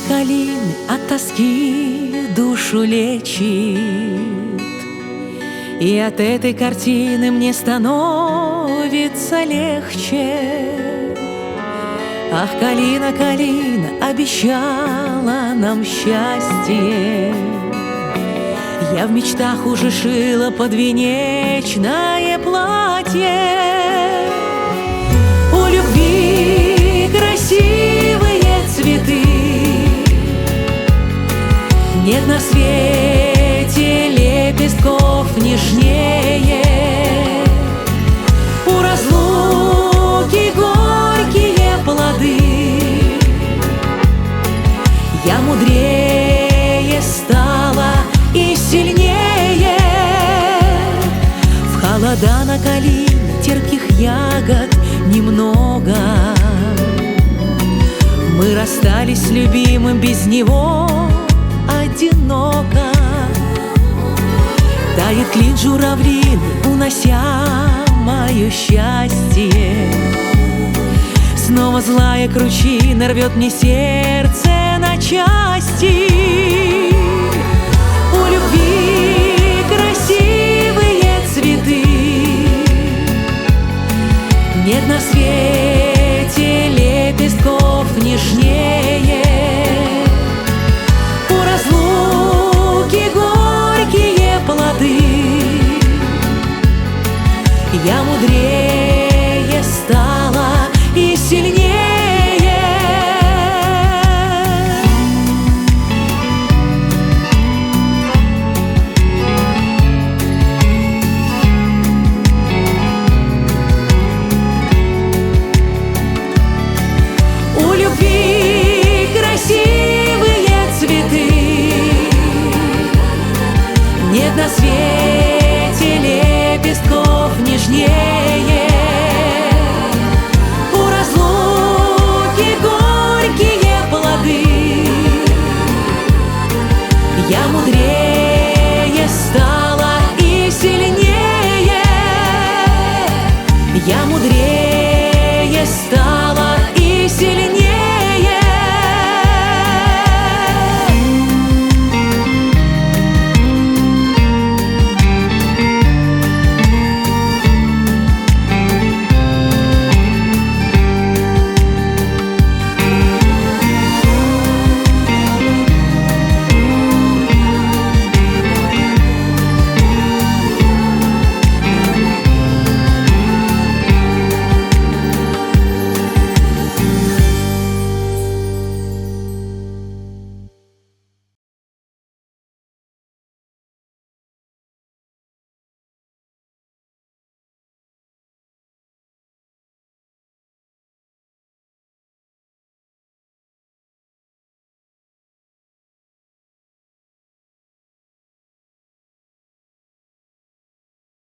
калины от тоски душу лечит, и от этой картины мне становится легче. Ах, калина, калина обещала нам счастье, я в мечтах уже шила подвенечное платье. У любви красивые цветы, нет на свете лепестков нежнее. У разлуки горькие плоды, я мудрее стала и сильнее. В холода на калине терпких ягод немного, мы расстались с любимым, без него одиноко. Тает клин журавлины, унося мое счастье. Снова злая кручина рвет мне сердце на части. У любви красивые цветы, нет на свете лепестков нежнее. У разлуки горькие плоды, я мудрее стала и сильнее. У любви красивые цветы, нет на свете лепестков нежнее. У разлуки горькие плоды, я мудрее стала и сильнее. Я мудрее